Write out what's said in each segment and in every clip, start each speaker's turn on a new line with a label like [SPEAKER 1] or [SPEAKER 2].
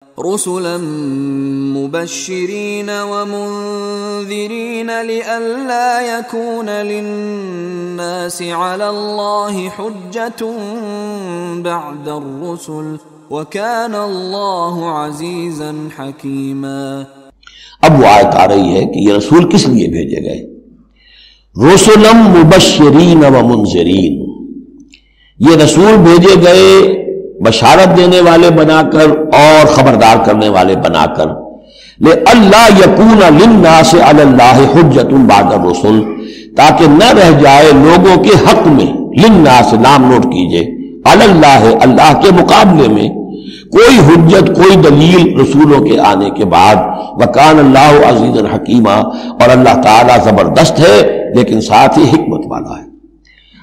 [SPEAKER 1] رسلا مبشرین ومنذرین لئلا یکون للناس علی اللہ حجۃ بعد الرسل وکان اللہ عزیزا حکیما۔
[SPEAKER 2] اب وہ آیت آ رہی ہے کہ یہ رسول کس لیے بھیجے گئے؟ رسلا مبشرین ومنذرین، یہ رسول بھیجے گئے بشارت دینے والے بنا کر اور خبردار کرنے والے بنا کر، لئلا یکون للناس علی اللہ حجۃ بعد الرسل، تاکہ نہ رہ جائے لوگوں کے حق میں، للناس لام نوٹ کیجئے، علی اللہ اللہ کے مقابلے میں کوئی حجت کوئی دلیل رسولوں کے آنے کے بعد، وکان اللہ عزیزا حکیما، اور اللہ تعالیٰ زبردست ہے لیکن ساتھ ہی حکمت والا ہے۔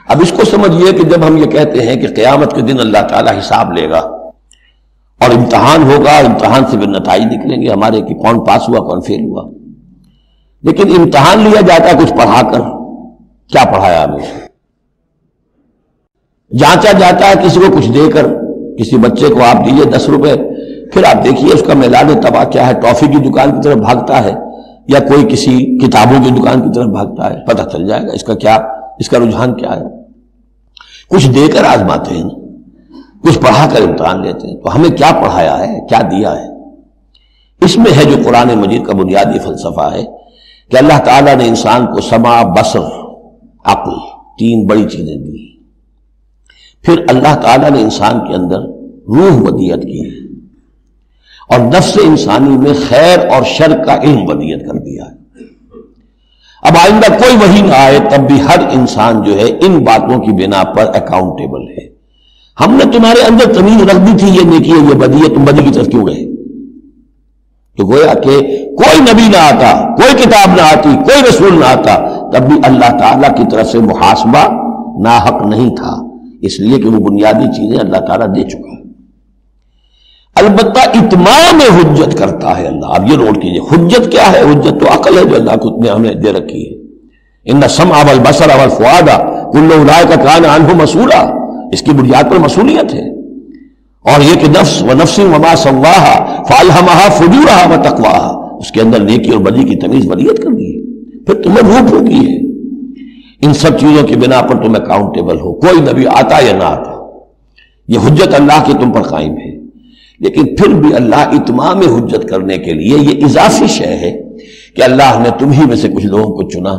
[SPEAKER 2] اب اس کو سمجھیے کہ جب ہم یہ کہتے ہیں کہ قیامت کے دن اللہ تعالیٰ حساب لے گا اور امتحان ہوگا، امتحان سے بھی نتائج نکلیں گے ہمارے کہ کون پاس ہوا کون فیل ہوا، لیکن امتحان لیا جاتا ہے کچھ پڑھا کر، کیا پڑھایا ہمیں؟ جانچا جاتا ہے کسی کو کچھ دے کر، کسی بچے کو آپ دیجئے 10 روپے، پھر آپ دیکھیے اس کا میلان تباہ کیا ہے، ٹافی کی دکان کی طرف بھاگتا ہے یا کوئی کسی کتابوں کی دکان کی طرف بھاگتا ہے، پتہ چل جائے گا اس کا کیا، اس کا رجحان کیا ہے۔ کچھ دے کر آزماتے ہیں، کچھ پڑھا کر امتحان لیتے ہیں، تو ہمیں کیا پڑھایا ہے، کیا دیا ہے؟ اس میں ہے جو قرآن مجید کا بنیادی فلسفہ ہے کہ اللہ تعالیٰ نے انسان کو سمع، بصر، عقل، 3 بڑی چیزیں دی، پھر اللہ تعالیٰ نے انسان کے اندر روح ودیت کی اور نفس انسانی میں خیر اور شر کا علم ودیت کر دیا ہے۔ اب آئندہ کوئی وحی نہ آئے تب بھی ہر انسان جو ہے ان باتوں کی بنا پر اکاؤنٹیبل ہے۔ ہم نے تمہارے اندر تمیز رکھ دی تھی، یہ نیکی ہے یہ بدی ہے، تم بدی کی طرف کیوں گئے؟ تو گویا کہ کوئی نبی نہ آتا، کوئی کتاب نہ آتی، کوئی رسول نہ آتا، تب بھی اللہ تعالیٰ کی طرف سے محاسبہ ناحق نہیں تھا، اس لیے کہ وہ بنیادی چیزیں اللہ تعالیٰ دے چکا ہے۔ البتہ اتمام حجت کرتا ہے اللہ۔ اب یہ نوٹ کیجئے، حجت کیا ہے؟ حجت تو عقل ہے جو اللہ کو نے ہمیں دے رکھی ہے۔ ان السمع والبصر والفؤاد کل اولئک کان عنہ مسئولا، اس کی بنیاد پر مسئولیت ہے۔ اور یہ کہ نفس ونفس وما سواها فالہمها فجورها وتقواها، اس کے اندر نیکی اور بدی کی تمیز ودیت کر دی ہے، پھر تمہیں روح پھونکی ہے۔ ان سب چیزوں کی بنا پر تم اکاؤنٹیبل ہو، کوئی نبی آتا یا نہ آتا، یہ حجت اللہ کی تم پر قائم ہے۔ لیکن پھر بھی اللہ اتمام حجت کرنے کے لیے یہ اضافی شے ہے کہ اللہ نے تم ہی میں سے کچھ لوگوں کو چنا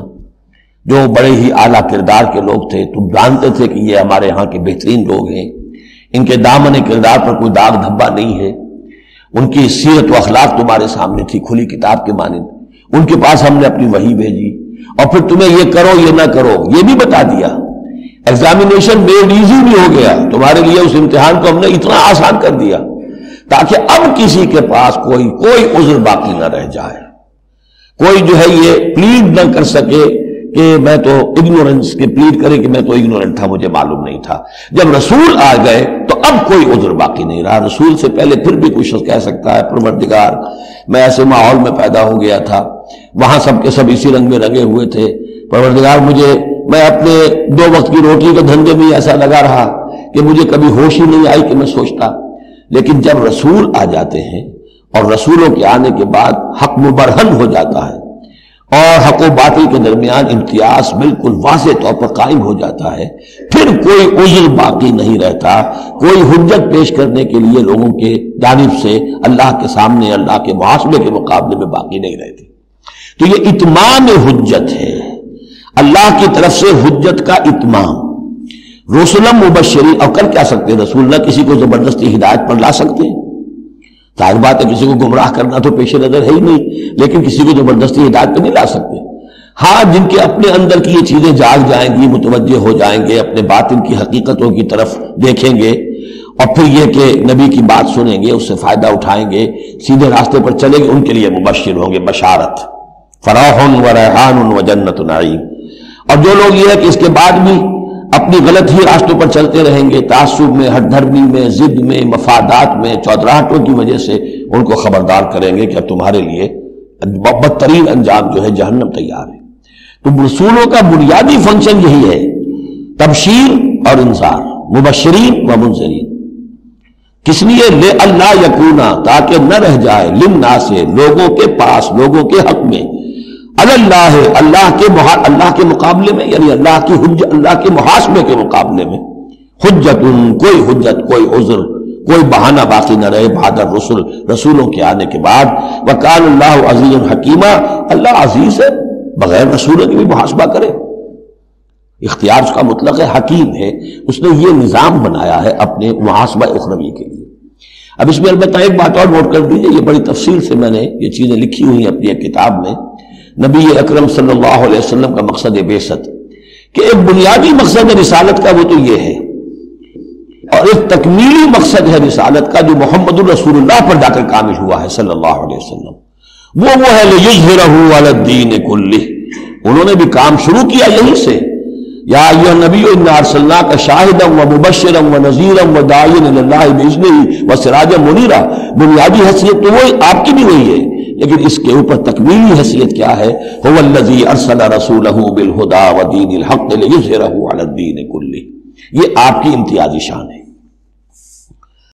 [SPEAKER 2] جو بڑے ہی اعلیٰ کردار کے لوگ تھے، تم جانتے تھے کہ یہ ہمارے ہاں کے بہترین لوگ ہیں، ان کے دامن کردار پر کوئی داغ دھبا نہیں ہے، ان کی سیرت و اخلاق تمہارے سامنے تھی کھلی کتاب کے مانند، ان کے پاس ہم نے اپنی وحی بھیجی، اور پھر تمہیں یہ کرو یہ نہ کرو یہ بھی بتا دیا۔ ایگزامینیشن میڈ ایزی بھی ہو گیا تمہارے لیے، اس امتحان کو ہم نے اتنا آسان کر دیا تاکہ اب کسی کے پاس کوئی عذر باقی نہ رہ جائے، کوئی جو ہے یہ پلیڈ نہ کر سکے کہ میں تو اگنورنس کے پلیڈ کرے کہ میں تو اگنورنٹ تھا، مجھے معلوم نہیں تھا۔ جب رسول آ گئے تو اب کوئی عذر باقی نہیں رہا۔ رسول سے پہلے پھر بھی کوئی شخص کہہ سکتا ہے پروردگار میں ایسے ماحول میں پیدا ہو گیا تھا، وہاں سب کے سب اسی رنگ میں رنگے ہوئے تھے، پروردگار میں اپنے 2 وقت کی روٹی کے دھندے میں ایسا لگا رہا کہ مجھے کبھی ہوش ہی نہیں آئی کہ میں سوچتا۔ لیکن جب رسول آ جاتے ہیں اور رسولوں کے آنے کے بعد حق مبرہن ہو جاتا ہے اور حق و باطل کے درمیان امتیاز بالکل واضح طور پر قائم ہو جاتا ہے، پھر کوئی عذر باقی نہیں رہتا، کوئی حجت پیش کرنے کے لیے لوگوں کے جانب سے اللہ کے سامنے اللہ کے محاسبے کے مقابلے میں باقی نہیں رہتی۔ تو یہ اتمام حجت ہے، اللہ کی طرف سے حجت کا اتمام۔ رسلا مبشرین، اور کر کیا سکتے ہیں رسول؟ نہ کسی کو زبردستی ہدایت پر لا سکتے، ظاہر بات ہے کسی کو گمراہ کرنا تو پیش نظر ہے ہی نہیں، لیکن کسی کو زبردستی ہدایت پہ نہیں لا سکتے۔ ہاں جن کے اپنے اندر کی یہ چیزیں جاگ جائیں گی، متوجہ ہو جائیں گے، اپنے باطن کی حقیقتوں کی طرف دیکھیں گے، اور پھر یہ کہ نبی کی بات سنیں گے، اس سے فائدہ اٹھائیں گے، سیدھے راستے پر چلیں گے، ان کے لیے مبشر ہوں گے، بشارت، فراح و ریحان و جنت نعیم۔ اور جو لوگ یہ ہے کہ اس کے بعد بھی اپنی غلط ہی راستوں پر چلتے رہیں گے، تعصب میں، ہٹ دھرمی میں، ضد میں، مفادات میں، چودراہٹوں کی وجہ سے، ان کو خبردار کریں گے کہ اب تمہارے لیے بدترین انجام جو ہے جہنم تیار ہے۔ تو رسولوں کا بنیادی فنکشن یہی ہے، تبشیر اور انذار، مبشرین و منذرین۔ کس لیے؟ لے اللہ یکونا، تاکہ نہ رہ جائے، للناس لوگوں کے پاس، لوگوں کے حق میں، اللہ اللہ کے مقابلے میں، یعنی اللہ کے محاسبے کے مقابلے میں، حجت، کوئی حجت، کوئی عذر، کوئی بہانہ باقی نہ رہے بعد الرسل، رسولوں کے آنے کے بعد۔ وکان اللہ عزیزا حکیما، اللہ عزیز ہے، بغیر رسولوں کی بھی محاسبہ کرے۔ اختیار اس کا مطلق ہے، حکیم ہے، اس نے یہ نظام بنایا ہے اپنے محاسبہ اخروی کے لیے۔ اب اس میں البتہ ایک بات اور نوٹ کر دیجیے، یہ بڑی تفصیل سے میں نے یہ چیزیں لکھی ہوئی ہیں اپنی ایک کتاب میں، نبی اکرم صلی اللہ علیہ وسلم کا مقصد بعثت، کہ ایک بنیادی مقصد رسالت کا وہ تو یہ ہے، اور ایک تکمیلی مقصد ہے رسالت کا جو محمد الرسول اللہ پر جا کر کامل ہوا ہے صلی اللہ علیہ وسلم، وہ ہے لِيُظْهِرَهُ عَلَى الدِّينِ كُلِّهِ۔ انہوں نے بھی کام شروع کیا یہیں سے، یا ایھا النبی انا ارسلناک شاہدا ومبشرا ونذیرا وداعیا الی اللہ باذنہ وسراجا منیرا۔ بنیادی حیثیت تو وہ آپ کی بھی وہی ہے، لیکن اس کے اوپر تکمیلی حیثیت کیا ہے؟ هو الذی ارسل رسولہ بالہدی ودین الحق لیظہرہ علی الدین کلہ۔ یہ آپ کی امتیازی شان ہے۔